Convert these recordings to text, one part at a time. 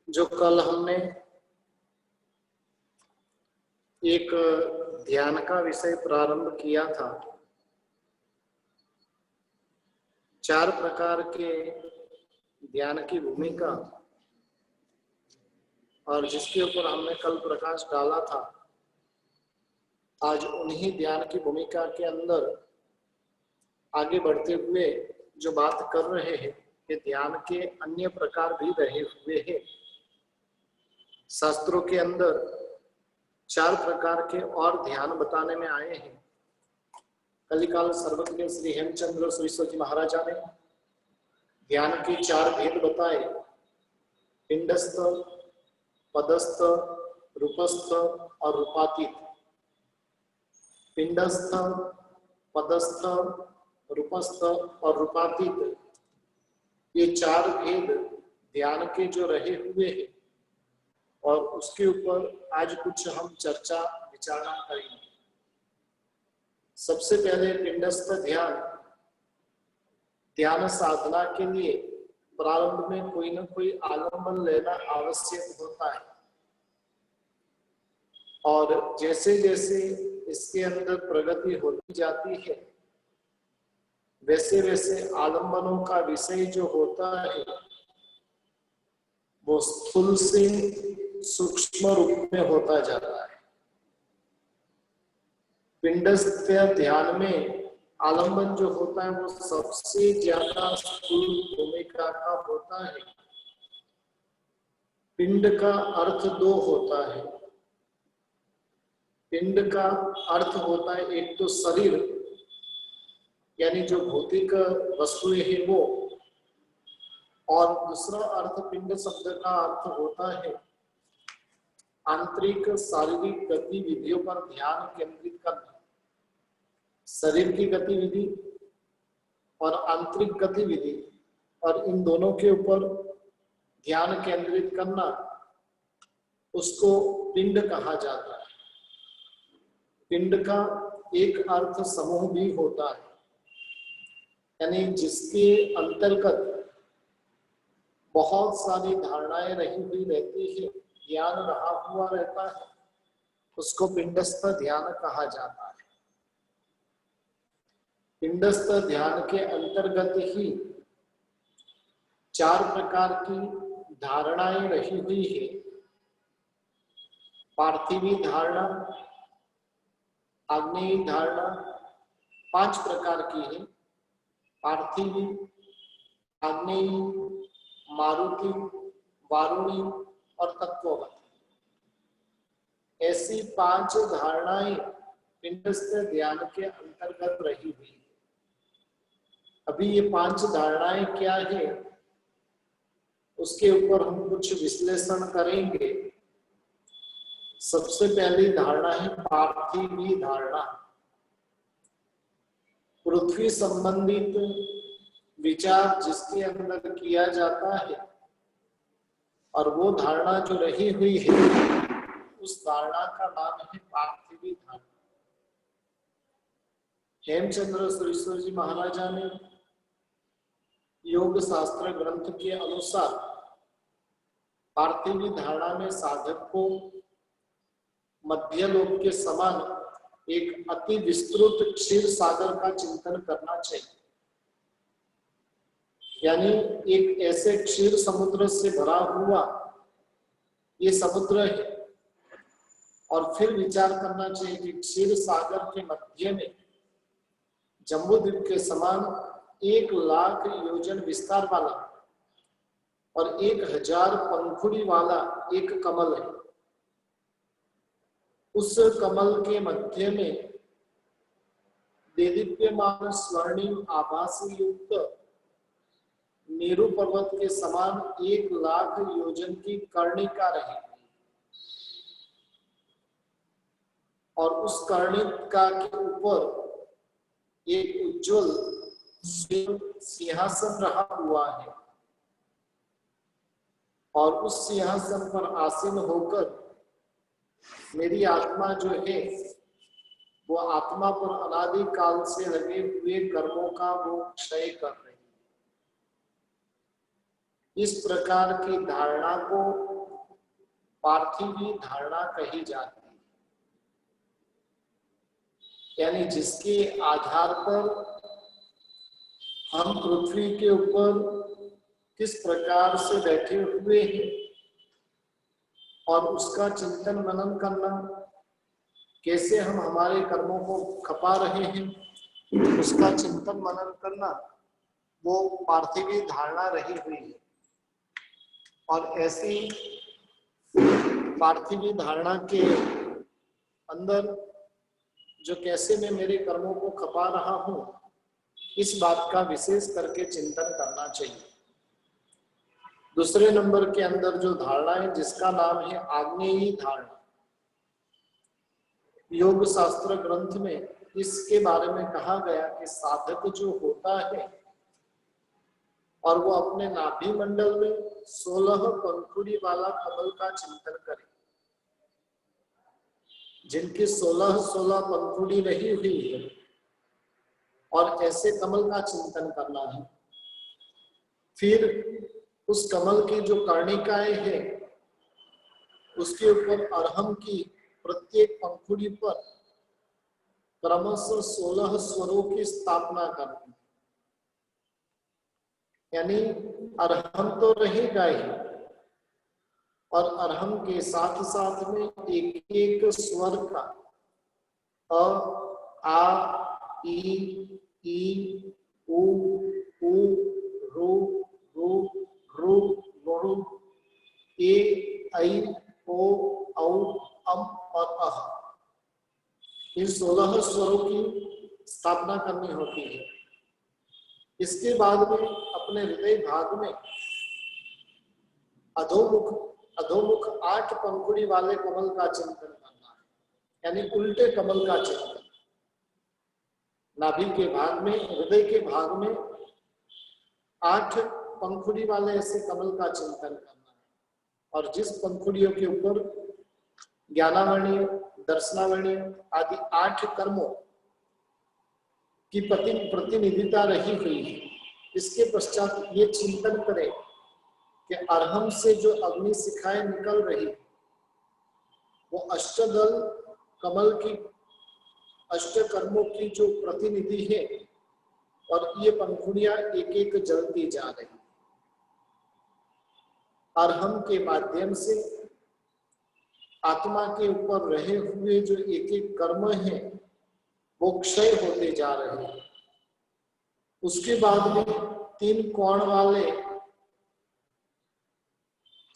जो कल हमने एक ध्यान का विषय प्रारंभ किया था, 4 प्रकार के ध्यान की भूमिका, और जिसके ऊपर हमने कल प्रकाश डाला था। आज उन्हीं ध्यान की भूमिका के अंदर आगे बढ़ते हुए जो बात कर रहे हैं कि ध्यान के अन्य प्रकार भी रहे हुए हैं। शास्त्रों के अंदर 4 प्रकार के और ध्यान बताने में आए हैं। कलिकाल सर्वज्ञ श्री हेमचंद्र सरस्वती महाराजा ने ध्यान के 4 भेद बताए: पिंडस्थ, पदस्थ, रूपस्थ और रूपातीत। पिंडस्थ, पदस्थ, रूपस्थ और रूपातीत, ये 4 भेद ध्यान के जो रहे हुए हैं, और उसके ऊपर आज कुछ हम चर्चा विचारणा करेंगे। सबसे पहले पिंडस्थ ध्यान। ध्यान साधना के लिए प्रारंभ में कोई न कोई आलंबन लेना आवश्यक होता है, और जैसे जैसे इसके अंदर प्रगति होती जाती है, वैसे वैसे आलंबनों का विषय जो होता है वो स्थूल से सूक्ष्म रूप में होता जाता है। पिंडस्थ ध्यान में आलंबन जो होता है वो सबसे ज्यादा स्थूल भूमिका का होता है। पिंड का अर्थ 2 होता है। पिंड का अर्थ होता है एक तो शरीर, यानी जो भौतिक वस्तुएं हैं वो, और दूसरा अर्थ पिंड शब्द का अर्थ होता है आंतरिक शारीरिक गतिविधियों पर ध्यान केंद्रित करना। शरीर की गतिविधि और आंतरिक गतिविधि, और इन दोनों के ऊपर ध्यान केंद्रित करना, उसको पिंड कहा जाता है। पिंड का एक अर्थ समूह भी होता है, यानी जिसके अंतर्गत बहुत सारी धारणाएं रही हुई रहती है, ज्ञान रहा हुआ रहता है, उसको पिंडस्थ ध्यान कहा जाता है। पिंडस्थ ध्यान के अंतर्गत ही 4 प्रकार की धारणाएं रही हुई है। पार्थिवी धारणा, आग्नेयी धारणा 5 प्रकार की है: पार्थिवी, आग्नेयी, मारुति, वारुणी और तत्ववत। ऐसी 5 धारणाएं पिंडस्थ ध्यान के अंतर्गत रही हुई। अभी ये 5 धारणाएं क्या है, उसके ऊपर हम कुछ विश्लेषण करेंगे। सबसे पहली धारणा है पार्थिवी धारणा। पृथ्वी संबंधित विचार जिसके अंदर किया जाता है, और वो धारणा जो रही हुई है, उस धारणा का नाम है पार्थिवी धारणा। हेमचंद्र सरस्वती जी महाराजा ने योग शास्त्र ग्रंथ के अनुसार पार्थिवी धारणा में साधक को मध्य लोक के समान एक अति विस्तृत क्षीर सागर का चिंतन करना चाहिए। यानी एक ऐसे क्षीर समुद्र से भरा हुआ ये समुद्र है, और फिर विचार करना चाहिए कि क्षीर सागर के मध्य में जम्बूद्वीप के समान 1,00,000 योजन विस्तार वाला और 1000 पंखुड़ी वाला एक कमल है। उस कमल के मध्य में देदीप्यमान स्वर्णिम आभा से युक्त मेरु पर्वत के समान 1,00,000 योजन की कर्णिका रही, और उस कर्णिका के ऊपर एक उज्जवल सिंहासन रहा हुआ है, और उस सिंहासन पर आसीन होकर मेरी आत्मा जो है वो आत्मा पर अनादि काल से लगे हुए कर्मों का वो क्षय कर रही है। इस प्रकार की धारणा को पार्थिवी धारणा कही जाती है, यानी जिसके आधार पर हम पृथ्वी के ऊपर किस प्रकार से बैठे हुए हैं और उसका चिंतन मनन करना, कैसे हम हमारे कर्मों को खपा रहे हैं, उसका चिंतन मनन करना, वो पार्थिवी धारणा रही हुई है। और ऐसी पार्थिवी धारणा के अंदर जो कैसे मैं मेरे कर्मों को खपा रहा हूं, इस बात का विशेष करके चिंतन करना चाहिए। दूसरे नंबर के अंदर जो धारणा है जिसका नाम है आग्नेयी धारणा। योग शास्त्र ग्रंथ में इसके बारे में कहा गया कि साधक जो होता है और वो अपने नाभि मंडल में 16 पंखुड़ी वाला कमल का चिंतन करे, जिनकी 16 पंखुड़ी रही हुई है, और ऐसे कमल का चिंतन करना है। फिर उस कमल की जो कर्णिकाएं हैं उसके ऊपर अरहम की प्रत्येक पंखुड़ी पर क्रमशः 16 स्वरों की स्थापना करनी, यानी अरहम तो रहेगा ही, और अरहम के साथ साथ में एक एक स्वर का अ, आ, ई, उ, रु, रु, गुरु, ए, ऐ, ओ, औ, अम और अह, इन 16 स्वरों की स्थापना करनी होती है। इसके बाद में अपने हृदय भाग में अधोमुख 8 पंखुड़ी वाले कमल का चिंतन करना है, यानी उल्टे कमल का चिंतन। नाभि के भाग में, हृदय के भाग में 8 पंखुड़ी वाले ऐसे कमल का चिंतन करना है, और जिस पंखुड़ियों के ऊपर ज्ञानावरणीय, दर्शनावरणीय आदि 8 कर्मों की प्रतिनिधिता रही हुई है, इसके पश्चात ये चिंतन करें कि अरहम से जो अग्नि शिखाएं निकल रही वो अष्टदल कमल की अष्ट कर्मों की जो प्रतिनिधि है, और ये पंखुड़ियां एक एक जलती जा रही। अरहम के माध्यम से आत्मा के ऊपर रहे हुए जो एक एक कर्म है वो क्षय होते जा रहे हैं। उसके बाद में 3 कोण वाले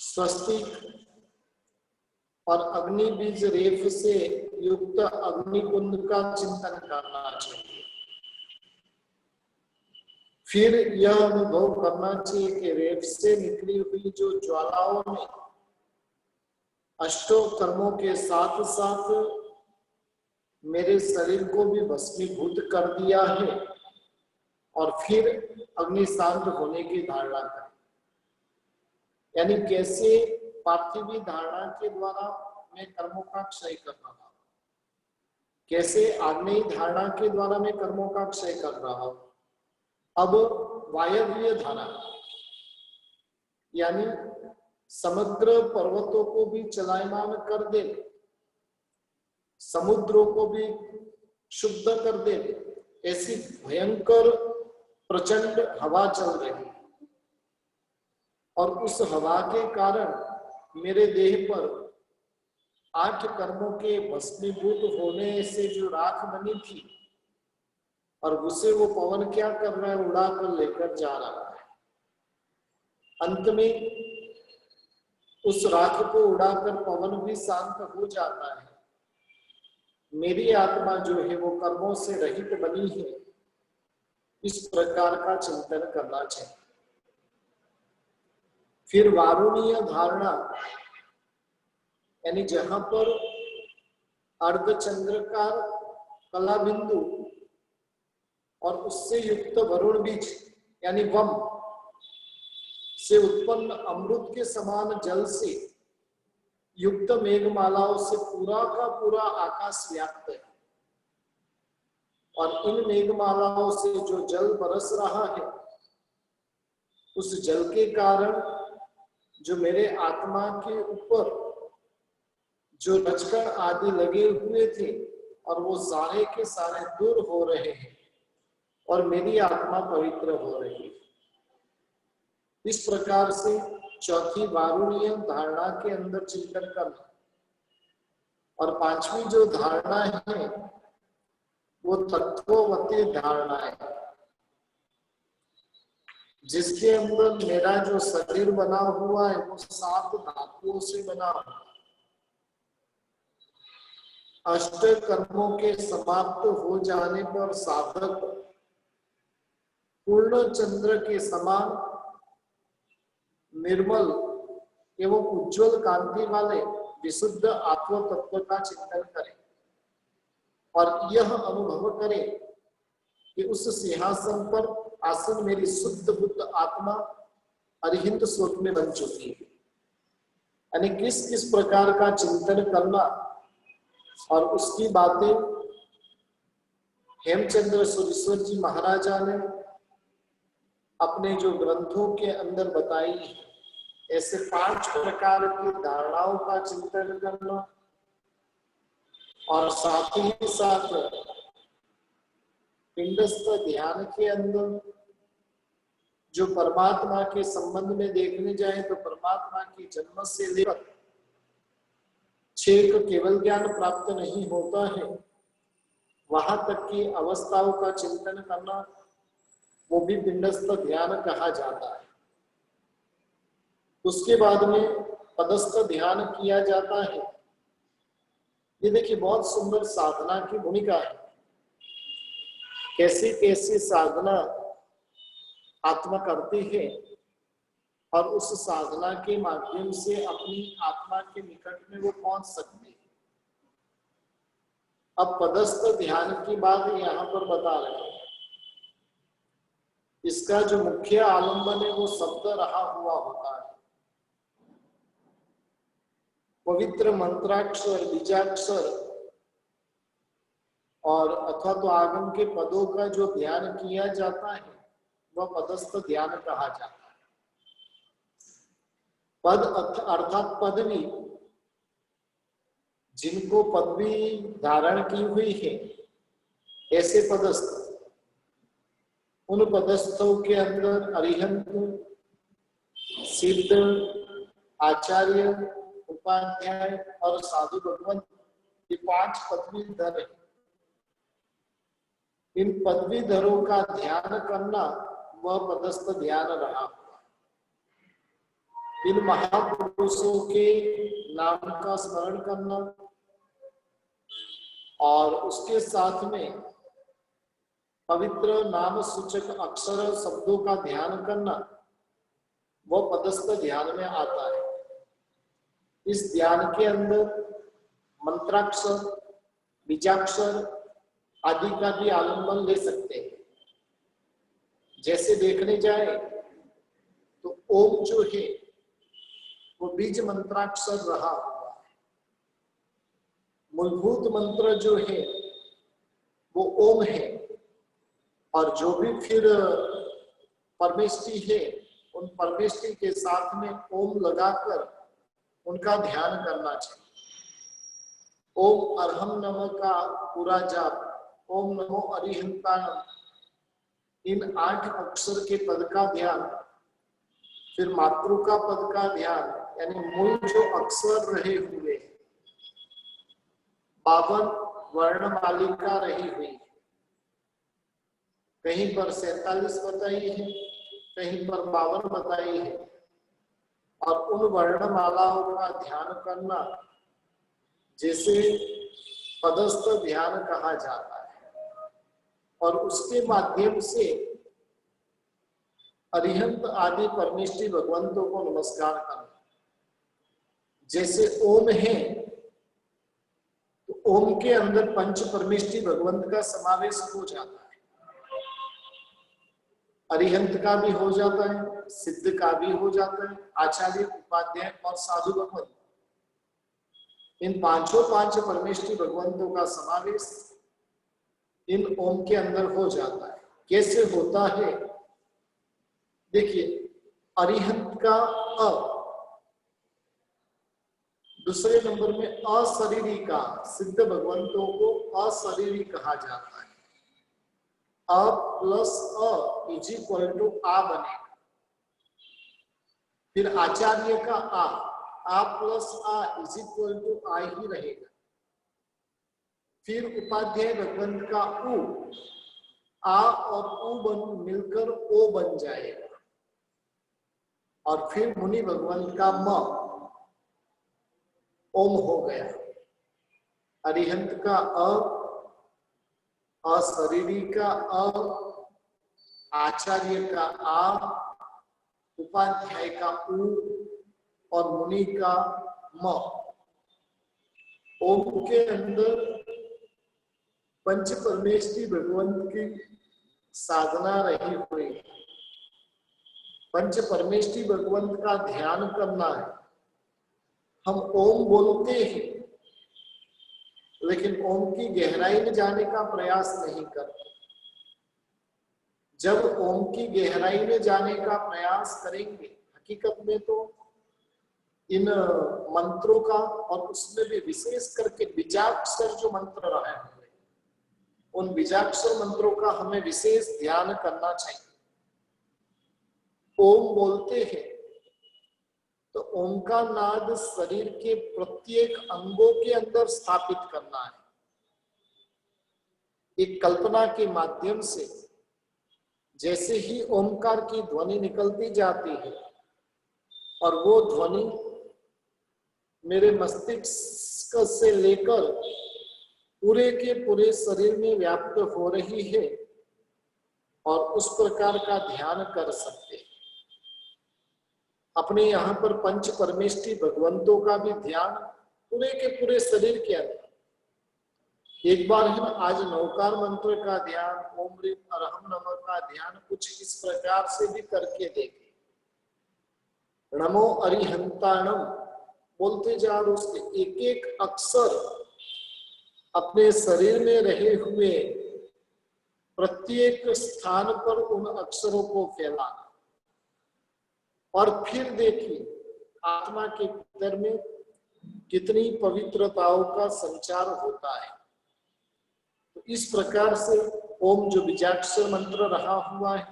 स्वस्तिक और अग्नि बीज रेफ से युक्त अग्निकुंड का चिंतन करना चाहिए। फिर यह अनुभव करना चाहिए कि रेफ से निकली हुई जो ज्वालाओं ने अष्टों कर्मों के साथ साथ मेरे शरीर को भी भस्मीभूत कर दिया है, और फिर अग्नि शांत होने की धारणा करें। यानी कैसे पार्थिवी धारणा के द्वारा मैं कर्मों का क्षय कर रहा हूं, कैसे आग्नेयी धारणा के द्वारा मैं कर्मों का क्षय कर रहा हूं। अब वायव्य धारणा, यानी समग्र पर्वतों को भी चलायमान कर दे, समुद्रों को भी शुद्ध कर दे, ऐसी भयंकर प्रचंड हवा चल रही, और उस हवा के कारण मेरे देह पर 8 कर्मों के भस्मीभूत होने से जो राख बनी थी, और उसे वो पवन क्या कर रहा है, उड़ा कर लेकर जा रहा है। अंत में उस राख को उड़ाकर पवन भी शांत हो जाता है। मेरी आत्मा जो है वो कर्मों से रहित बनी है, इस प्रकार का चिंतन करना चाहिए। फिर वारुणीय धारणा, यानी जहां पर अर्धचंद्रकार कला बिंदु और उससे युक्त वरुण बीज यानी वम से उत्पन्न अमृत के समान जल से युक्त मेघमालाओं से पूरा का पूरा आकाश व्याप्त है, और इन मेघमालाओं से जो जल बरस रहा है, उस जल के कारण जो मेरे आत्मा के ऊपर जो रजकण आदि लगे हुए थे और वो सारे के सारे दूर हो रहे हैं और मेरी आत्मा पवित्र हो रही है। इस प्रकार से चौथी वारुणीय धारणा के अंदर चिंतन करना। और पांचवी जो धारणा है वो तत्ववती धारणा है, जिसके अंदर मेरा जो शरीर बना हुआ है वो 7 धातुओं से बना हुआ है। अष्ट कर्मों के समाप्त हो जाने पर साधक पूर्ण चंद्र के समान निर्मल एवं उज्जवल कांति वाले विशुद्ध आत्म तत्व का चिंतन करे और यह अनुभव करे कि उस सिंहासन पर आसन मेरी शुद्ध बुद्ध आत्मा अरिहंत स्वरूप में बन चुकी है। यानी किस किस प्रकार का चिंतन करना, और उसकी बातें हेमचंद्र सुरेश्वर जी महाराजा ने अपने जो ग्रंथों के अंदर बताई है। ऐसे 5 प्रकार की धारणाओं का चिंतन करना और साथ ही साथ पिंडस्थ ध्यान के अंदर जो परमात्मा के संबंध में देखने जाए तो परमात्मा की जन्म से लेकर 6 केवल ज्ञान प्राप्त नहीं होता है, वहां तक की अवस्थाओं का चिंतन करना, वो भी पिंडस्थ ध्यान कहा जाता है। उसके बाद में पदस्थ ध्यान किया जाता है। ये देखिए बहुत सुंदर साधना की भूमिका है। कैसी कैसी साधना आत्मा करती है और उस साधना के माध्यम से अपनी आत्मा के निकट में वो पहुंच सकते हैं। अब पदस्थ ध्यान की बात यहाँ पर बता रहे हैं। इसका जो मुख्य आलंबन है वो शब्द रहा हुआ होता है। पवित्र मंत्राक्षर, बीजाक्षर और अथवा तो आगम के पदों का जो ध्यान किया जाता है वह पदस्थ ध्यान कहा जाता है। पद अर्थात पदवी, जिनको पदवी धारण की हुई है ऐसे पदस्थ, उन पदस्थों के अंदर अरिहंत, सिद्ध, आचार्य, उपाध्याय और साधु भगवंत, ये 5 पदवीधर हैं। इन पदवीधरों का ध्यान करना वह पदस्थ ध्यान रहा। इन महापुरुषों के नाम का स्मरण करना और उसके साथ में पवित्र नाम सूचक अक्षर शब्दों का ध्यान करना, वह पदस्थ ध्यान में आता है। इस ध्यान के अंदर मंत्राक्षर, बीजाक्षर आदि का भी आलंबन ले सकते हैं। जैसे देखने जाए तो ओम जो है वो बीज मंत्राक्षर रहा हुआ है। मूलभूत मंत्र जो है वो ओम है, और जो भी फिर परमेष्टि है उन परमेष्टि के साथ में ओम लगाकर उनका ध्यान करना चाहिए। ओम अरहम नमः का पूरा जाप, ओम नमो अरिहंताणम, इन 8 अक्षर के पद का ध्यान, फिर मातृका पद का ध्यान, यानी मूल जो अक्षर रहे हुए 52 वर्ण मालिका रही हुई, कहीं पर 47 बताई है, कहीं पर 52 बताई है, और उन वर्णमालाओं का ध्यान करना जैसे पदस्थ ध्यान कहा जाता है। और उसके माध्यम से अरिहंत आदि परमेष्टि भगवंतों को नमस्कार करना। जैसे ओम है तो ओम के अंदर पंच परमेष्टि भगवंत का समावेश हो जाता है। अरिहंत का भी हो जाता है, सिद्ध का भी हो जाता है, आचार्य, उपाध्याय और साधु भगवंत, इन 5 परमेष्टि भगवंतों का समावेश इन ओम के अंदर हो जाता है। कैसे होता है देखिए, अरिहंत का अ दूसरे नंबर में अशरीरी का, सिद्ध भगवंतों को अशरीरी कहा जाता है। अ प्लस अ इज इक्वल टू आ बनेगा। फिर आचार्य का आ प्लस आ इज इक्वल टू आ ही रहेगा। फिर उपाध्याय भगवंत का उ, आ और उ मिलकर ओ बन जाएगा। और फिर मुनि भगवंत का म, ओम हो गया। अरिहंत का अशरीरी का आचार्य का आ, उपाध्याय का उ और मुनि का म। ओम के अंदर पंच परमेश्वरी भगवंत की साधना रही हुई। पंच परमेश्वरी भगवंत का ध्यान करना है। हम ओम बोलते हैं लेकिन ओम की गहराई में जाने का प्रयास नहीं करते। जब ओम की गहराई में जाने का प्रयास करेंगे, हकीकत में तो इन मंत्रों का और उसमें भी विशेष करके बीजाक्षर जो मंत्र रहे हैं, उन बीजाक्षर मंत्रों का हमें विशेष ध्यान करना चाहिए। ओम बोलते हैं तो ओम का नाद शरीर के प्रत्येक अंगों के अंदर स्थापित करना है। एक कल्पना के माध्यम से जैसे ही ओमकार की ध्वनि निकलती जाती है और वो ध्वनि मेरे मस्तिष्क से लेकर पूरे के पूरे शरीर में व्याप्त हो रही है और उस प्रकार का ध्यान कर सकते हैं। अपने यहाँ पर पंच परमेष्टि भगवंतों का भी ध्यान पूरे के पूरे शरीर के अंदर। एक बार हम आज नौकार मंत्र का ध्यान, ओम ह्रीम अरहम नमः का ध्यान कुछ इस प्रकार से भी करके देखें। नमो अरिहंताणम बोलते जा रहे उसके एक एक अक्षर अपने शरीर में रहे हुए प्रत्येक स्थान पर उन अक्षरों को फैलाना। और फिर देखिए आत्मा के भीतर में कितनी पवित्रताओं का संचार होता है। तो इस प्रकार से ओम जो बीजाक्षर मंत्र रहा हुआ है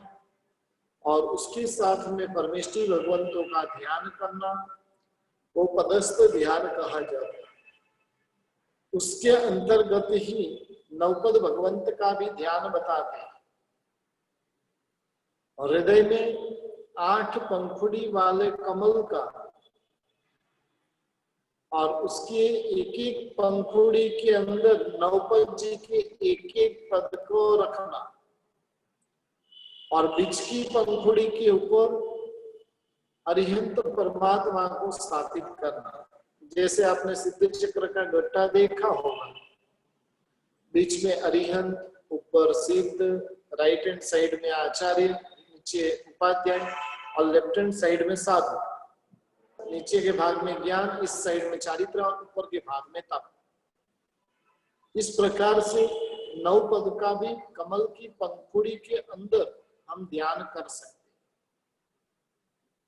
और उसके साथ में परमेष्टि भगवंतों का ध्यान करना, वो पदस्थ ध्यान कहा जाता है। उसके अंतर्गत ही नवपद भगवंत का भी ध्यान बताते हैं। हृदय में 8 पंखुड़ी वाले कमल का और उसके एक एक पंखुड़ी के अंदर नवपद जी के एक एक पद को रखना और बीच की पंखुड़ी के ऊपर अरिहंत परमात्मा को स्थापित करना। जैसे आपने सिद्ध चक्र का गट्टा देखा होगा, बीच में अरिहंत, ऊपर सिद्ध, राइट हैंड साइड में आचार्य, नीचे उपाध्याय और लेफ्ट हैंड साइड में साधु। नीचे के भाग में ज्ञान, इस साइड में चारित्र और ऊपर के भाग में तप। इस प्रकार से नवपद का भी कमल की पंखुड़ी के अंदर हम ध्यान कर सकते।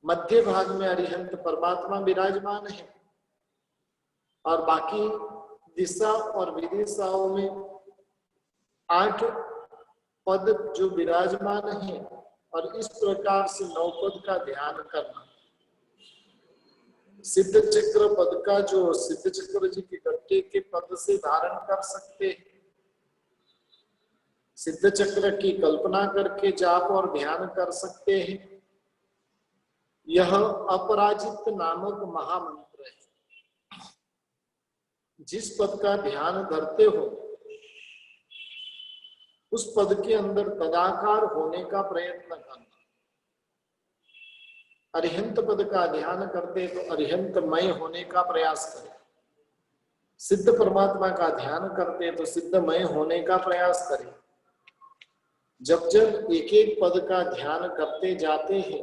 मध्य भाग में अरिहंत परमात्मा विराजमान है और बाकी दिशा और विदिशाओं में 8 पद जो विराजमान है और इस प्रकार से नवपद का ध्यान करना। सिद्ध चक्र पद का जो सिद्ध चक्र जी के गट्टे के पद से धारण कर सकते हैं। सिद्ध चक्र की कल्पना करके जाप और ध्यान कर सकते हैं। यह अपराजित नामक महामंत्र है। जिस पद का ध्यान धरते हो उस पद के अंदर तदाकार होने का प्रयत्न करना। अरिहंत पद का ध्यान करते तो अरिहंतमय होने का प्रयास करें। सिद्ध परमात्मा का ध्यान करते तो सिद्धमय होने का प्रयास करें। जब जब एक एक पद का ध्यान करते जाते हैं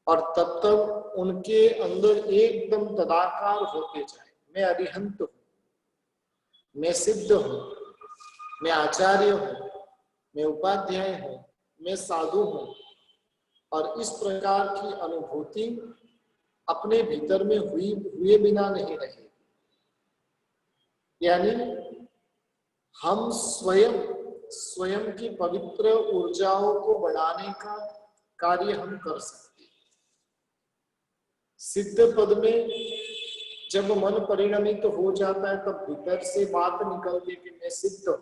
और तब तब उनके अंदर एकदम तदाकार होते जाए। मैं अरिहंत हूं, मैं सिद्ध हूं, मैं आचार्य हूं, मैं उपाध्याय हूं, मैं साधु हूं। और इस प्रकार की अनुभूति अपने भीतर में हुए बिना नहीं रहे। यानी हम स्वयं की पवित्र ऊर्जाओं को बढ़ाने का कार्य हम कर सकते हैं। सिद्ध पद में जब मन परिणमित तो हो जाता है तब भीतर से बात निकलती है कि मैं सिद्ध हूं,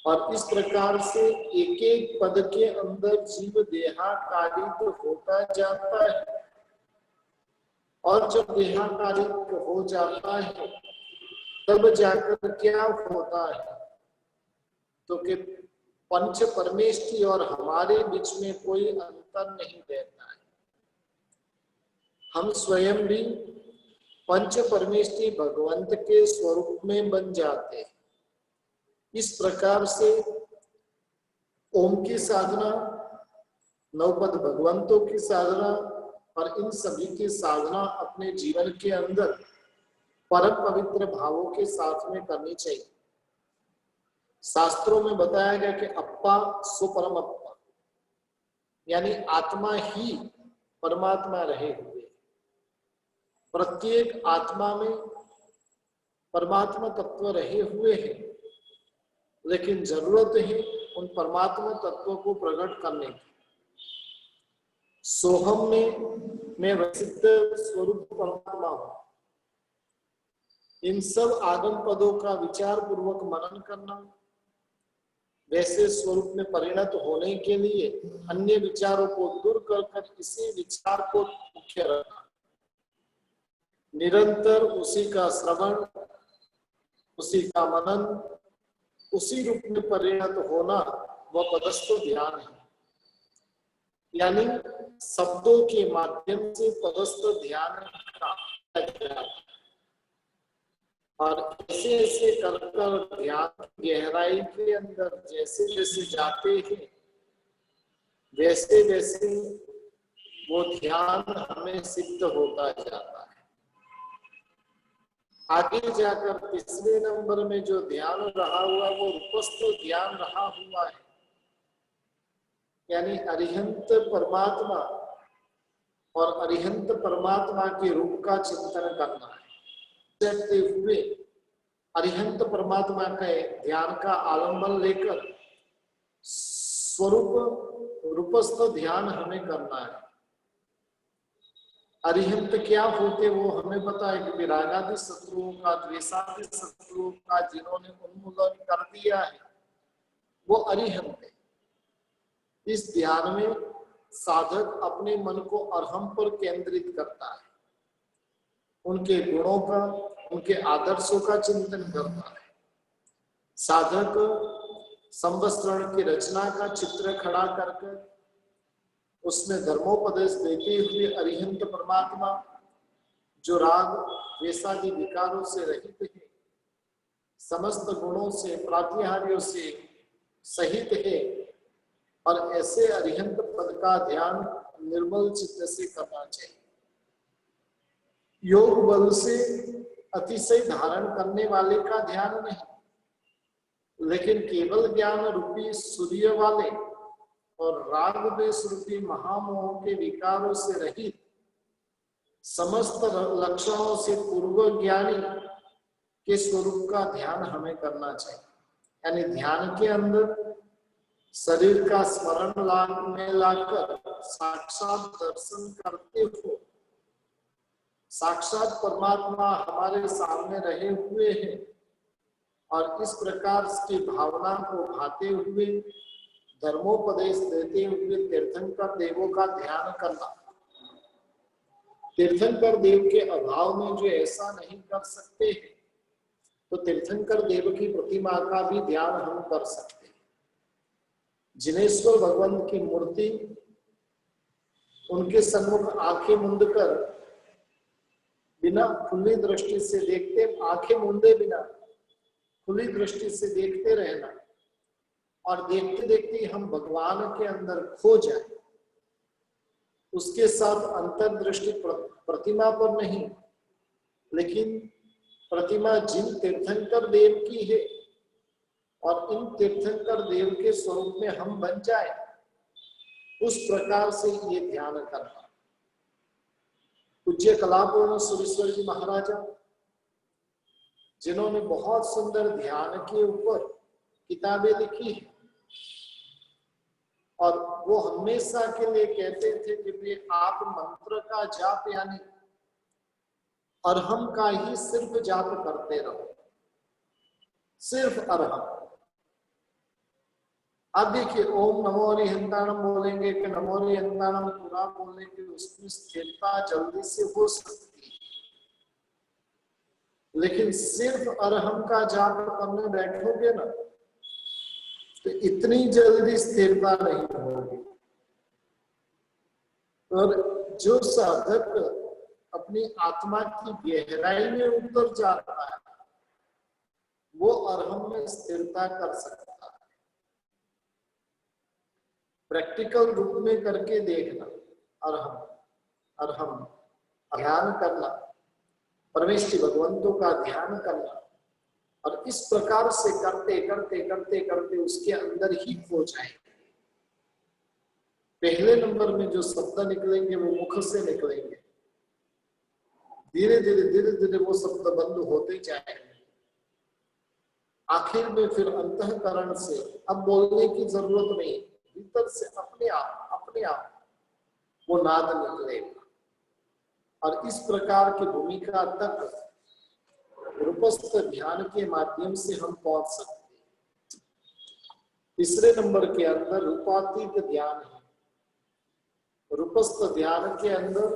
और इस प्रकार से एक एक पद के अंदर जीव देहाकारित होता जाता है। और जब देहाकारित हो जाता है तब जाकर क्या होता है, तो कि पंच परमेष्टि और हमारे बीच में कोई अंतर नहीं रहता है। हम स्वयं भी पंच परमेष्टि भगवंत के स्वरूप में बन जाते हैं। इस प्रकार से ओम की साधना, नवपद भगवंतों की साधना और इन सभी की साधना अपने जीवन के अंदर परम पवित्र भावों के साथ में करनी चाहिए। शास्त्रों में बताया गया कि अप्पा सो परम अप्पा, यानी आत्मा ही परमात्मा रहे हुए। प्रत्येक आत्मा में परमात्मा तत्व रहे हुए हैं, लेकिन जरूरत है उन परमात्मा तत्वों को प्रकट करने की। सोहम में मैं वसिष्ठ स्वरूप परमात्मा हूं। इन सब आगम पदों का विचार पूर्वक मनन करना, वैसे स्वरूप में परिणत होने के लिए अन्य विचारों को दूर कर इसी विचार को मुख्य रखना, निरंतर उसी का श्रवण, उसी का मनन, उसी रूप में परिणत होना, वह पदस्थ ध्यान है। यानी शब्दों के माध्यम से पदस्थ ध्यान का, और ऐसे ऐसे कर ध्यान गहराई के अंदर जैसे जैसे जाते हैं वैसे वैसे वो ध्यान हमें सिद्ध होता जाता है। आगे जाकर तीसरे नंबर में जो ध्यान रहा हुआ वो रूपस्थ ध्यान रहा हुआ है, यानी अरिहंत परमात्मा और अरिहंत परमात्मा के रूप का चिंतन करना है। करते हुए अरिहंत परमात्मा के ध्यान का आलंबन लेकर स्वरूप रूपस्थ ध्यान हमें करना है। अरिहंत क्या होते वो हमें पता है कि विरागादि शत्रुओं का, द्वेषादि शत्रुओं का जिन्होंने उन्मूलन कर दिया है वो अरिहंत है। इस ध्यान में साधक अपने मन को अरहम पर केंद्रित करता है, उनके गुणों का, उनके आदर्शों का चिंतन करता है। साधक संवत्सरण की रचना का चित्र खड़ा करके उसमें धर्मोपदेश देते हुए अरिहंत परमात्मा जो राग द्वेषादि विकारों से रहित है, समस्त गुणों से प्रातिहार्यों से सहित है, और ऐसे अरिहंत पद का ध्यान निर्मल चित्त से करना चाहिए। योग बल से अतिशय धारण करने वाले का ध्यान नहीं, लेकिन केवल ज्ञान रूपी सूर्य वाले और राग द्वेष रूपी महामोह के विकारों से रहित समस्त लक्षणों से पूर्व ज्ञानी के स्वरूप का ध्यान हमें करना चाहिए। यानी ध्यान के अंदर शरीर का स्मरण में लाकर साक्षात दर्शन करते हो, साक्षात परमात्मा हमारे सामने रहे हुए हैं, और इस प्रकार की भावना को भाते हुए धर्मोपदेश देते हुए तीर्थंकर देवों का ध्यान करना। तीर्थंकर देव के अभाव में जो ऐसा नहीं कर सकते हैं, तो तीर्थंकर देव की प्रतिमा का भी ध्यान हम कर सकते हैं। जिनेश्वर भगवान की मूर्ति, उनके सन्मुख आंखें मूंद कर बिना खुली दृष्टि से देखते, आंखें मूंदे बिना खुली दृष्टि से देखते रहना, और देखते देखते हम भगवान के अंदर खो जाए। उसके साथ अंतर्दृष्टि प्रतिमा पर नहीं, लेकिन प्रतिमा जिन तीर्थंकर देव की है, और इन तीर्थंकर देव के स्वरूप में हम बन जाए, उस प्रकार से ये ध्यान करना। पूज्य कलापूर्ण सुरेश्वर जी महाराजा, जिन्होंने बहुत सुंदर ध्यान के ऊपर किताबें लिखी है, और वो हमेशा के लिए कहते थे कि भाई आप मंत्र का जाप यानी अरहम का ही सिर्फ जाप करते रहो, सिर्फ अरहम। अब देखिए, ओम नमो हरिहंताणम बोलेंगे कि नमो हरिहंताणम पूरा बोलेंगे, उसमें स्थिरता जल्दी से हो सकती है, लेकिन सिर्फ अरहम का जाप करने बैठोगे ना तो इतनी जल्दी स्थिरता नहीं होगी। और जो साधक अपनी आत्मा की गहराई में उतर जाता है वो अरहम में स्थिरता कर सकता है। प्रैक्टिकल रूप में करके देखना, अरहम अरहम ध्यान करना, परमेश्वर भगवंतों का ध्यान करना, और इस प्रकार से करते करते करते करते उसके अंदर ही खो जाएंगे। पहले नंबर में जो शब्द निकलेंगे वो मुख से निकलेंगे, धीरे धीरे धीरे धीरे वो शब्द बंद होते जाएंगे। आखिर में फिर अंतःकरण से अब बोलने की जरूरत नहीं, भीतर से अपने आप वो नाद निकलेगा। और इस प्रकार की भूमिका तक रूपस्थ ध्यान के माध्यम से हम पहुंच सकते हैं। तीसरे नंबर के अंदर रूपातीत ध्यान है। रूपस्थ ध्यान के अंदर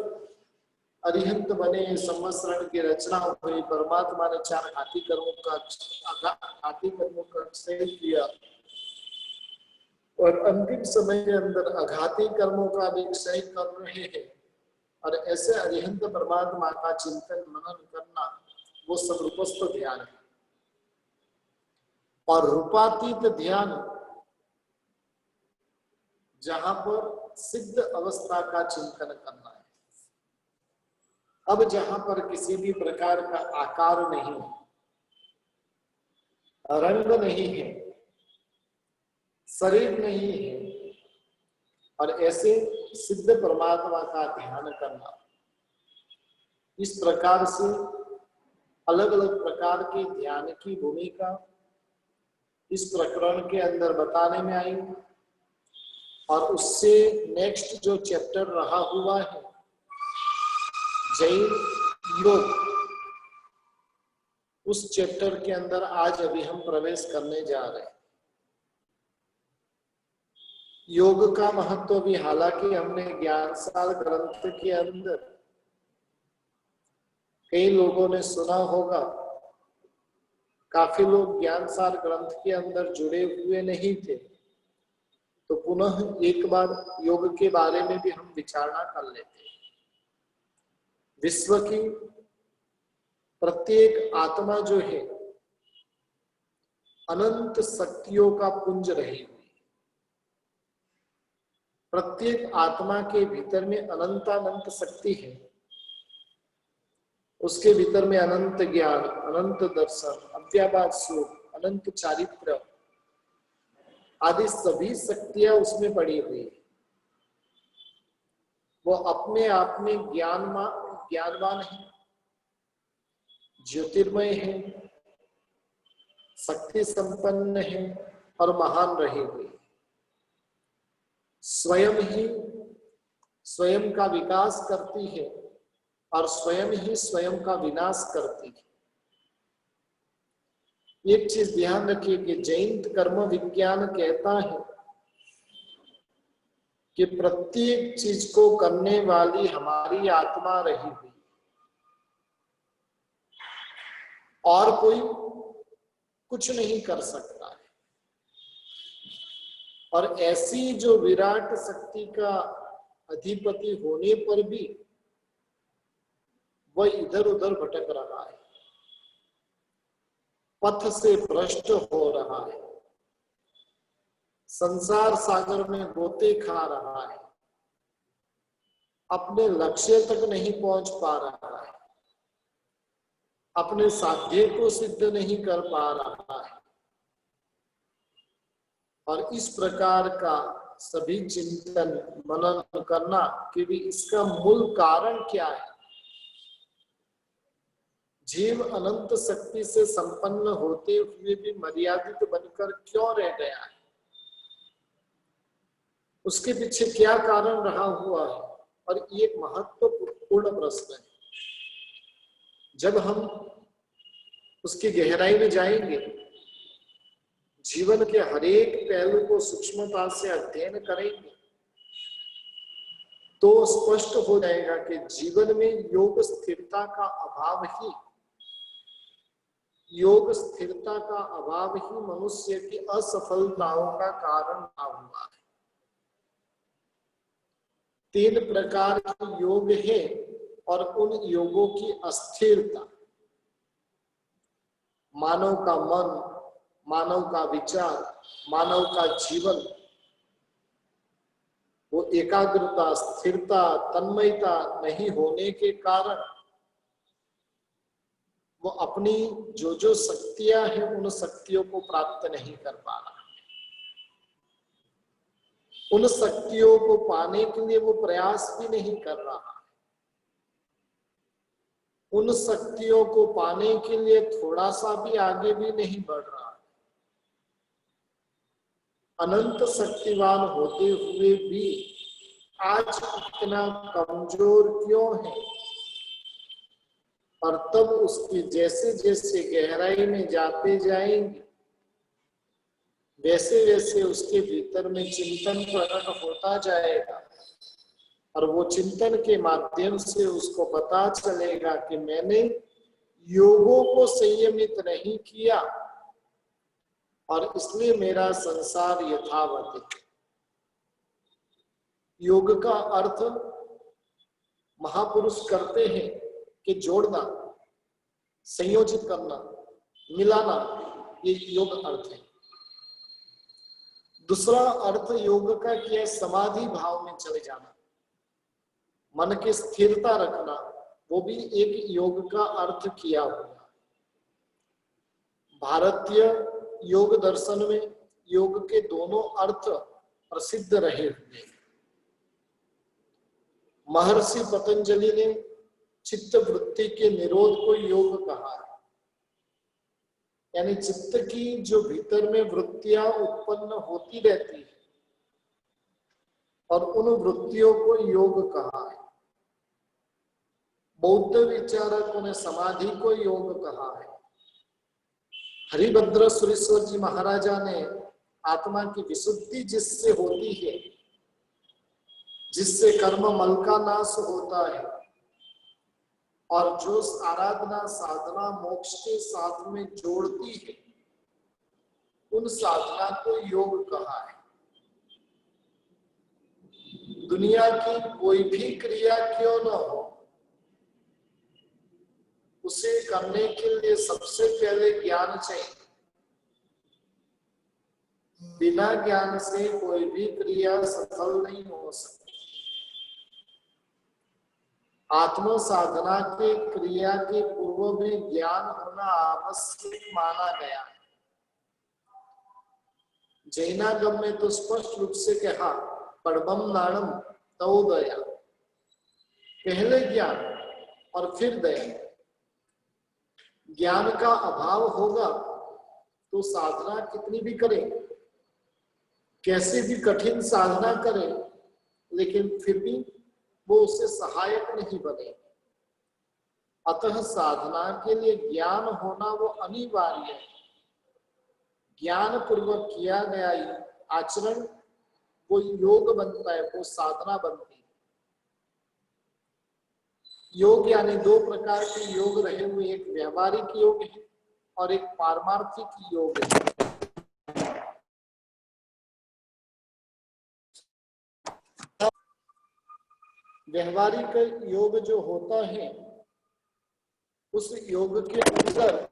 अरिहंत बने, संवत्सरण की रचना हुई, परमात्मा ने 4 हाथी कर्मों का क्षय किया, और अंतिम समय के अंदर अघाती कर्मों का भी क्षय कर रहे हैं। और ऐसे अरिहंत परमात्मा का चिंतन मनन करना, वो सब रूपस्थ ध्यान है। और रूपातीत ध्यान जहां पर सिद्ध अवस्था का चिंतन करना है। अब जहां पर किसी भी प्रकार का आकार नहीं, रंग नहीं है, शरीर नहीं है, और ऐसे सिद्ध परमात्मा का ध्यान करना, इस प्रकार से अलग अलग प्रकार के ध्यान की भूमिका इस प्रकरण के अंदर बताने में आई। और उससे नेक्स्ट जो चैप्टर रहा हुआ है जैन योग, उस चैप्टर के अंदर आज अभी हम प्रवेश करने जा रहे हैं। योग का महत्व भी, हालांकि हमने ज्ञानसार ग्रंथ के अंदर कई लोगों ने सुना होगा, काफी लोग ज्ञानसार ग्रंथ के अंदर जुड़े हुए नहीं थे, तो पुनः एक बार योग के बारे में भी हम विचारणा कर लेते हैं। विश्व की प्रत्येक आत्मा जो है अनंत शक्तियों का पुंज रही हुई। प्रत्येक आत्मा के भीतर में अनंतानंत शक्ति है, उसके भीतर में अनंत ज्ञान, अनंत दर्शन, अव्याभास सुख, अनंत चारित्र आदि सभी शक्तियां उसमें पड़ी हुई है। वो अपने आप में ज्ञानवान है, ज्योतिर्मय है, शक्ति संपन्न है और महान रही हुई। स्वयं ही स्वयं का विकास करती है और स्वयं ही स्वयं का विनाश करती है। एक चीज ध्यान रखिए कि जैन कर्म विज्ञान कहता है कि प्रत्येक चीज को करने वाली हमारी आत्मा रही हुई, और कोई कुछ नहीं कर सकता है। और ऐसी जो विराट शक्ति का अधिपति होने पर भी वह इधर उधर भटक रहा है, पथ से भ्रष्ट हो रहा है, संसार सागर में गोते खा रहा है, अपने लक्ष्य तक नहीं पहुंच पा रहा है, अपने साध्य को सिद्ध नहीं कर पा रहा है। और इस प्रकार का सभी चिंतन मनन करना कि भी इसका मूल कारण क्या है, जीव अनंत शक्ति से संपन्न होते हुए भी मर्यादित बनकर क्यों रह गया है? उसके पीछे क्या कारण रहा हुआ है? और ये एक महत्वपूर्ण प्रश्न है। जब हम उसकी गहराई में जाएंगे, जीवन के हर एक पहलू को सूक्ष्मता से अध्ययन करेंगे, तो स्पष्ट हो जाएगा कि जीवन में योग स्थिरता का अभाव ही मनुष्य की असफलताओं का कारण बना हुआ है। 3 प्रकार के योग है और उन योगों की अस्थिरता, मानव का मन, मानव का विचार, मानव का जीवन, वो एकाग्रता, स्थिरता, तन्मयता नहीं होने के कारण वो अपनी जो शक्तियां हैं उन शक्तियों को प्राप्त नहीं कर पा रहा। उन शक्तियों को पाने के लिए वो प्रयास भी नहीं कर रहा। उन शक्तियों को पाने के लिए थोड़ा सा भी आगे भी नहीं बढ़ रहा। अनंत शक्तिवान होते हुए भी आज इतना कमजोर क्यों है? और तब उसकी जैसे जैसे गहराई में जाते जाएंगे, वैसे वैसे उसके भीतर में चिंतन प्रकट होता जाएगा और वो चिंतन के माध्यम से उसको पता चलेगा कि मैंने योगों को संयमित नहीं किया और इसलिए मेरा संसार यथावत है। योग का अर्थ महापुरुष करते हैं कि जोड़ना, संयोजित करना, मिलाना, ये योग अर्थ है। दूसरा अर्थ योग का क्या है? समाधि भाव में चले जाना, मन की स्थिरता रखना, वो भी एक योग का अर्थ किया हुआ। भारतीय योग दर्शन में योग के दोनों अर्थ प्रसिद्ध रहे हुए। महर्षि पतंजलि ने चित्त वृत्ति के निरोध को योग कहा है, यानी चित्त की जो भीतर में वृत्तियां उत्पन्न होती रहती है और उन वृत्तियों को योग कहा है। बौद्ध विचारकों ने समाधि को योग कहा है। हरिभद्र सुरेश्वर जी महाराजा ने आत्मा की विशुद्धि जिससे होती है, जिससे कर्म मल का नाश होता है और जो आराधना साधना मोक्ष के साथ में जोड़ती है, उन साधना को योग कहा है। दुनिया की कोई भी क्रिया क्यों न हो, उसे करने के लिए सबसे पहले ज्ञान चाहिए। बिना ज्ञान से कोई भी क्रिया सफल नहीं हो सकती। आत्म साधना के क्रिया के पूर्व में ज्ञान होना आवश्यक माना गया है। जैनागम में तो स्पष्ट रूप से कहा, पड़बम नाणम तो दया, पहले ज्ञान और फिर दया। ज्ञान का अभाव होगा तो साधना कितनी भी करें, कैसे भी कठिन साधना करें, लेकिन फिर भी वो उससे सहायक नहीं बने। अतः साधना के लिए ज्ञान होना वो अनिवार्य है। ज्ञान पूर्वक किया गया आचरण वो योग बनता है, वो साधना बनती है। योग यानी 2 प्रकार के योग रहे हुए, एक व्यवहारिक योग है और एक पारमार्थिक योग है। व्यवहारिक योग जो होता है, उस योग के अंदर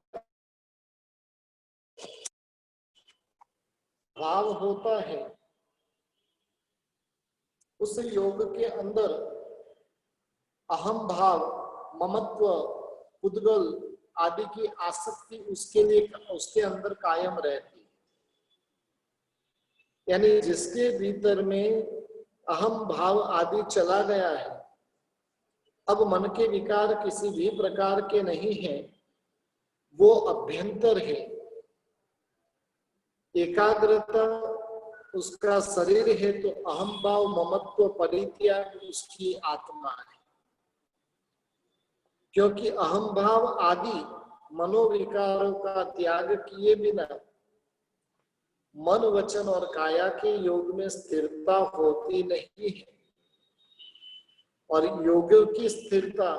भाव होता है, उस योग के अंदर अहम भाव, ममत्व, उद्गल आदि की आसक्ति उसके अंदर कायम रहती है। यानी जिसके भीतर में अहम भाव आदि चला गया है, अब मन के विकार किसी भी प्रकार के नहीं है, वो अभ्यंतर है, एकाग्रता उसका शरीर है, तो अहम भाव ममत्व परित्याग उसकी आत्मा है। क्योंकि अहम भाव आदि मनोविकारों का त्याग किए बिना मन वचन और काया के योग में स्थिरता होती नहीं है। और योग की स्थिरता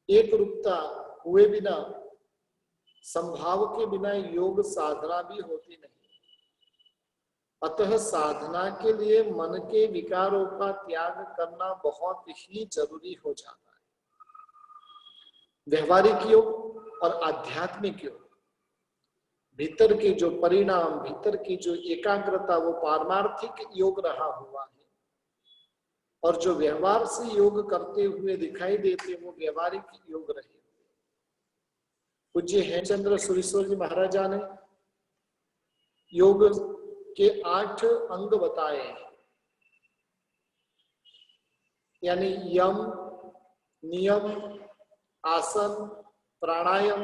एक रूपता हुए बिना, संभाव के बिना योग साधना भी होती नहीं। अतः साधना के लिए मन के विकारों का त्याग करना बहुत ही जरूरी हो जाता है। व्यवहारिक योग और आध्यात्मिक योग, भीतर के जो परिणाम, भीतर की जो एकाग्रता, वो पारमार्थिक योग रहा हुआ है। और जो व्यवहार से योग करते हुए दिखाई देते, वो व्यवहारिक योग रहे। पूज्य हेमचंद्र सुरेश्वर जी महाराजा ने योग के 8 अंग बताए, यानी यम, नियम, आसन, प्राणायाम,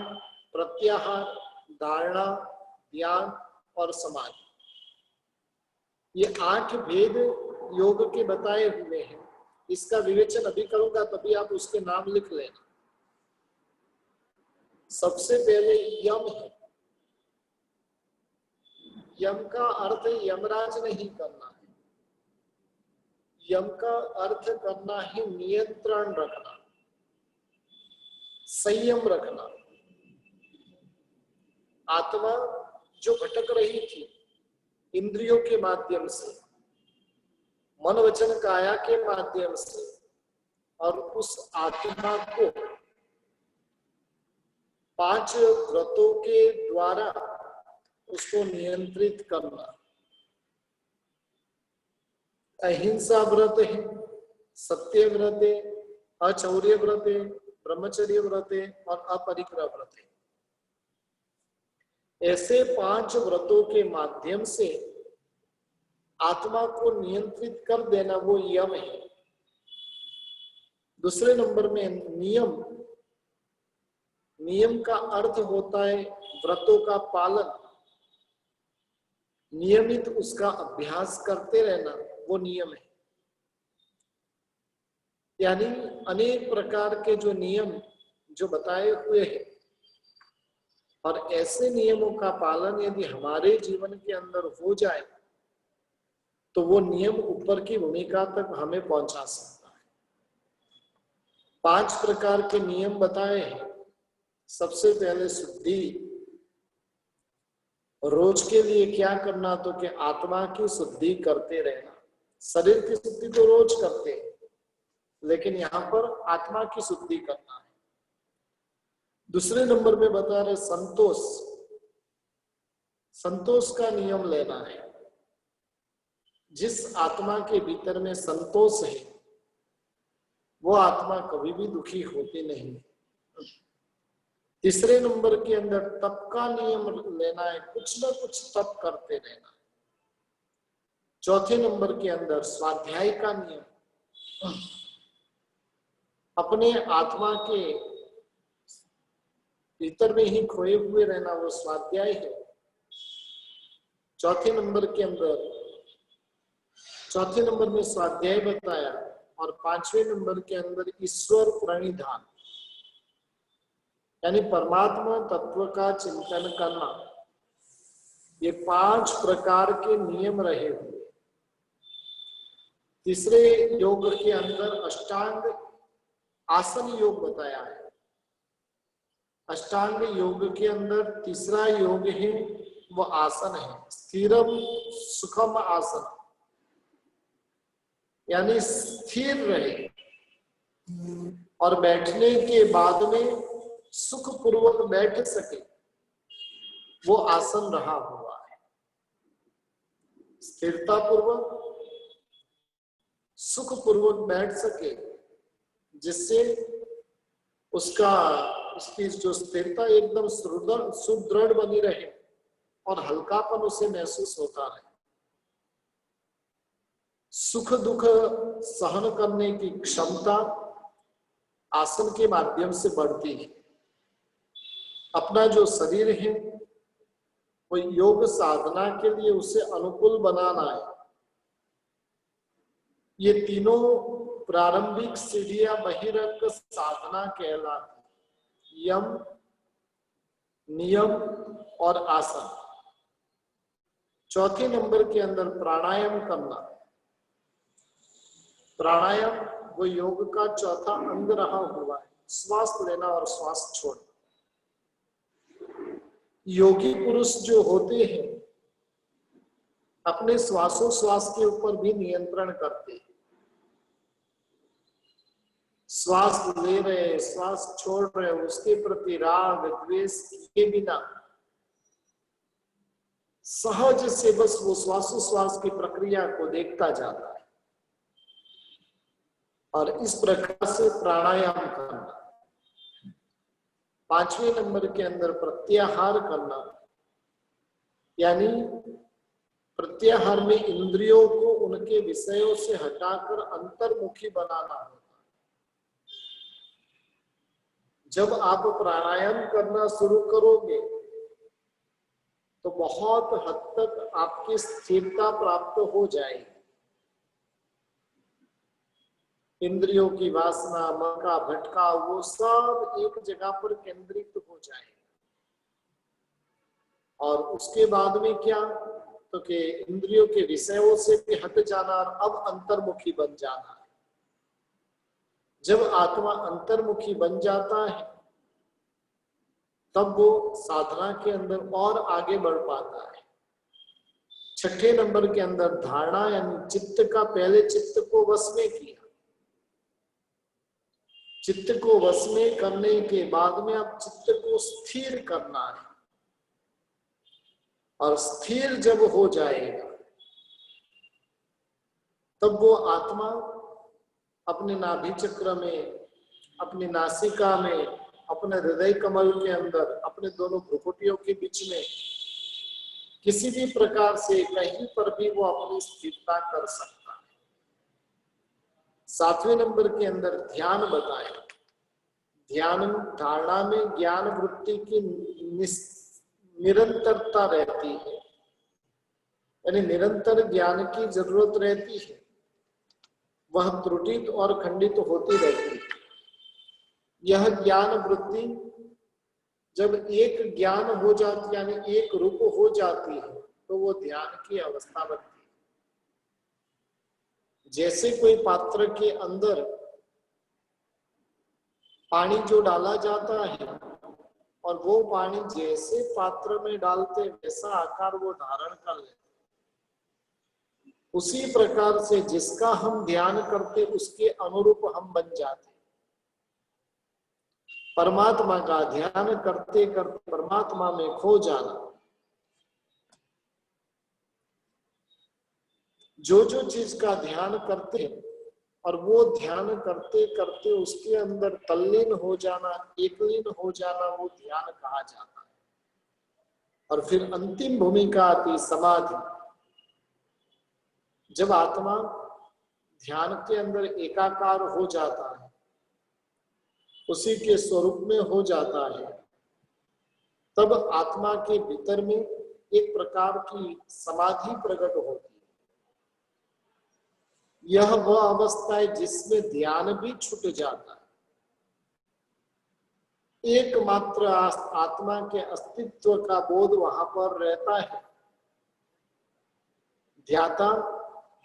प्रत्याहार, धारणा, ध्यान और समाधि। ये 8 भेद योग के बताए हुए हैं। इसका विवेचन अभी करूंगा, तभी आप उसके नाम लिख लेना। सबसे पहले यम है। यम का अर्थ यमराज नहीं करना है। यम का अर्थ करना है नियंत्रण रखना, संयम रखना। आत्मा जो भटक रही थी इंद्रियों के माध्यम से, मन वचन काया के माध्यम से, और उस आत्मा को 5 व्रतों के द्वारा उसको नियंत्रित करना। अहिंसा व्रत है, सत्य व्रत है, अचौर्य व्रत है, ब्रह्मचर्य व्रत है और अपरिग्रह व्रत है। ऐसे 5 व्रतों के माध्यम से आत्मा को नियंत्रित कर देना, वो यम है। दूसरे नंबर में नियम। नियम का अर्थ होता है व्रतों का पालन, नियमित उसका अभ्यास करते रहना, वो नियम है। यानी अनेक प्रकार के जो नियम जो बताए हुए हैं, और ऐसे नियमों का पालन यदि हमारे जीवन के अंदर हो जाए, तो वो नियम ऊपर की भूमिका तक हमें पहुंचा सकता है। 5 प्रकार के नियम बताए हैं। सबसे पहले शुद्धि। रोज के लिए क्या करना, तो कि आत्मा की शुद्धि करते रहना। शरीर की शुद्धि तो रोज करते हैं, लेकिन यहाँ पर आत्मा की शुद्धि करना है। दूसरे नंबर में बता रहे संतोष। संतोष का नियम लेना है। जिस आत्मा के भीतर में संतोष है, वो आत्मा कभी भी दुखी होती नहीं। तीसरे नंबर के अंदर तप का नियम लेना है, कुछ ना कुछ तप करते रहना। चौथे नंबर के अंदर स्वाध्याय का नियम, अपने आत्मा के भीतर में ही खोए हुए रहना, वो स्वाध्याय है। चौथे नंबर में स्वाध्याय बताया। और 5वें नंबर के अंदर ईश्वर प्रणिधान, यानी परमात्मा तत्व का चिंतन करना। ये 5 प्रकार के नियम रहे हुए। तीसरे योग के अंदर अष्टांग आसन योग बताया है। अष्टांग योग के अंदर तीसरा योग है, वो आसन है स्थिरम सुखम आसन, यानी स्थिर रहे और बैठने के बाद में सुख पूर्वक बैठ सके, वो आसन रहा हुआ है। स्थिरता पूर्वक सुख पूर्वक बैठ सके, जिससे उसकी जो स्थिरता एकदम सुदृढ़ बनी रहे और हल्कापन उसे महसूस होता रहे। सुख दुख सहन करने की क्षमता आसन के माध्यम से बढ़ती है। अपना जो शरीर है वो योग साधना के लिए उसे अनुकूल बनाना है। ये तीनों प्रारंभिक सीढ़ियां बहिरंग साधना कहलाती, यम, नियम और आसन। चौथे नंबर के अंदर प्राणायाम करना। प्राणायाम वो योग का चौथा अंग रहा हुआ है, श्वास लेना और श्वास छोड़ना। योगी पुरुष जो होते हैं अपने श्वासोश्वास के ऊपर भी नियंत्रण करते हैं। श्वास ले रहे, श्वास छोड़ रहे, उसके प्रति राग द्वेष किए बिना सहज से बस वो श्वासोश्वास की प्रक्रिया को देखता जाता है और इस प्रकार से प्राणायाम करना। पांचवें नंबर के अंदर प्रत्याहार करना, यानी प्रत्याहार में इंद्रियों को उनके विषयों से हटाकर अंतर्मुखी बनाना होता है। जब आप प्राणायाम करना शुरू करोगे तो बहुत हद तक आपकी स्थिरता प्राप्त हो जाएगी। इंद्रियों की वासना, मन का भटकाव, वो सब एक जगह पर केंद्रित हो जाएगा। और उसके बाद में क्या, तो कि इंद्रियों के विषयों से भी हट जाना और अब अंतर्मुखी बन जाना है। जब आत्मा अंतर्मुखी बन जाता है तब वो साधना के अंदर और आगे बढ़ पाता है। छठे नंबर के अंदर धारणा, यानी चित्त का, पहले चित्त को वश में किया। चित्त को वश में करने के बाद में अब चित्त को स्थिर करना है। और स्थिर जब हो जाएगा तब वो आत्मा अपने नाभि चक्र में, अपनी नासिका में, अपने हृदय कमल के अंदर, अपने दोनों भ्रुकुटियों के बीच में किसी भी प्रकार से कहीं पर भी वो अपनी स्थिरता कर सकता है। सातवें नंबर के अंदर ध्यान बताया। ध्यान धारणा में ज्ञान वृत्ति की निरंतरता रहती है, यानी निरंतर ज्ञान की जरूरत रहती है। वह त्रुटित और खंडित होती रहती है। यह ज्ञान वृत्ति जब एक ज्ञान हो जाती, यानी एक रूप हो जाती है, तो वो ध्यान की अवस्था बनती है। जैसे कोई पात्र के अंदर पानी जो डाला जाता है और वो पानी जैसे पात्र में डालते वैसा आकार वो धारण कर लेते, उसी प्रकार से जिसका हम ध्यान करते उसके अनुरूप हम बन जाते। परमात्मा का ध्यान करते करते परमात्मा में खो जाना। जो जो चीज का ध्यान करते और वो ध्यान करते करते उसके अंदर तल्लीन हो जाना, एकलीन हो जाना, वो ध्यान कहा जाता है। और फिर अंतिम भूमिका आती समाधि। जब आत्मा ध्यान के अंदर एकाकार हो जाता है, उसी के स्वरूप में हो जाता है, तब आत्मा के भीतर में एक प्रकार की समाधि प्रकट होती है। यह वह अवस्था है जिसमें ध्यान भी छूट जाता है। एकमात्र आत्मा के अस्तित्व का बोध वहां पर रहता है। ध्याता,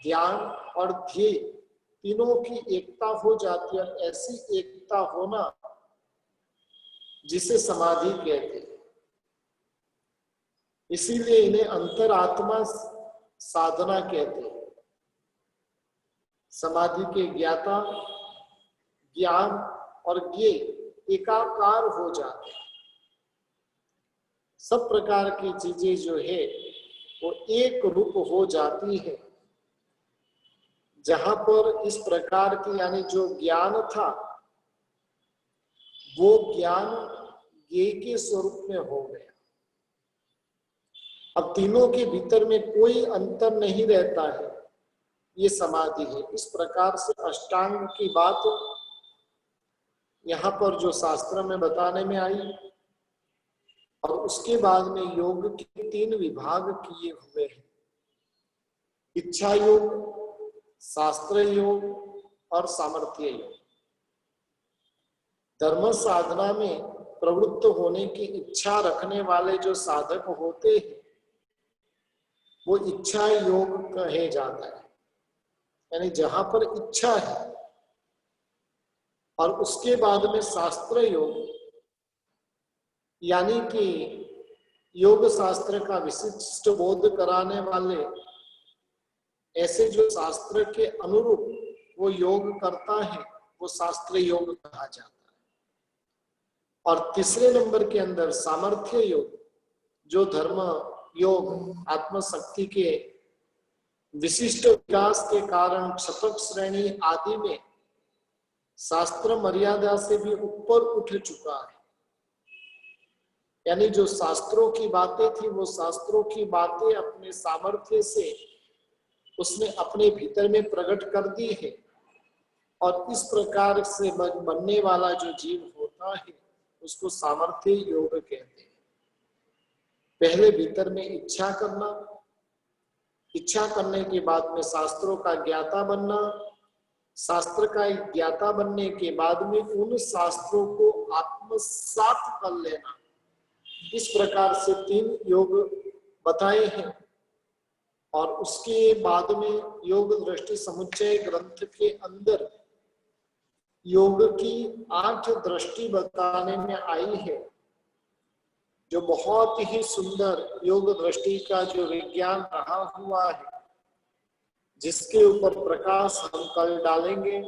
ध्यान और ध्येय तीनों की एकता हो जाती है। ऐसी एकता होना जिसे समाधि कहते हैं। इसीलिए इन्हें अंतरात्मा साधना कहते हैं। समाधि के ज्ञाता, ज्ञान और ज्ञेय एकाकार हो जाते हैं। सब प्रकार की चीजें जो है वो एक रूप हो जाती है। जहां पर इस प्रकार की, यानी जो ज्ञान था वो ज्ञान ज्ञेय के स्वरूप में हो गया। अब तीनों के भीतर में कोई अंतर नहीं रहता है, ये समाधि है। इस प्रकार से अष्टांग की बात यहाँ पर जो शास्त्र में बताने में आई और उसके बाद में योग के 3 विभाग किए हुए हैं, इच्छा योग, शास्त्र योग और सामर्थ्य योग। धर्म साधना में प्रवृत्त होने की इच्छा रखने वाले जो साधक होते हैं वो इच्छा योग कहे जाता है, यानी जहां पर इच्छा है। और उसके बाद में शास्त्र योग, यानी कि योग शास्त्र का विशिष्ट बोध कराने वाले, ऐसे जो शास्त्र के अनुरूप वो योग करता है वो शास्त्र योग कहा जाता है। और तीसरे नंबर के अंदर सामर्थ्य योग, जो धर्म योग आत्मशक्ति के विशिष्ट विकास के कारण शतक श्रेणी आदि में शास्त्र मर्यादा से भी ऊपर उठ चुका है, यानी जो शास्त्रों की बातें थी वो शास्त्रों की बातें अपने सामर्थ्य से उसने अपने भीतर में प्रकट कर दी है। और इस प्रकार से बनने वाला जो जीव होता है उसको सामर्थ्य योग कहते हैं। पहले भीतर में इच्छा करना, इच्छा करने के बाद में शास्त्रों का ज्ञाता बनना, शास्त्र का ज्ञाता बनने के बाद में उन शास्त्रों को आत्मसात कर लेना। इस प्रकार से 3 योग बताए हैं। और उसके बाद में योग दृष्टि समुच्चय ग्रंथ के अंदर योग की 8 दृष्टि बताने में आई है, जो बहुत ही सुंदर योग दृष्टि का जो विज्ञान रहा हुआ है, जिसके ऊपर प्रकाश हम कल डालेंगे।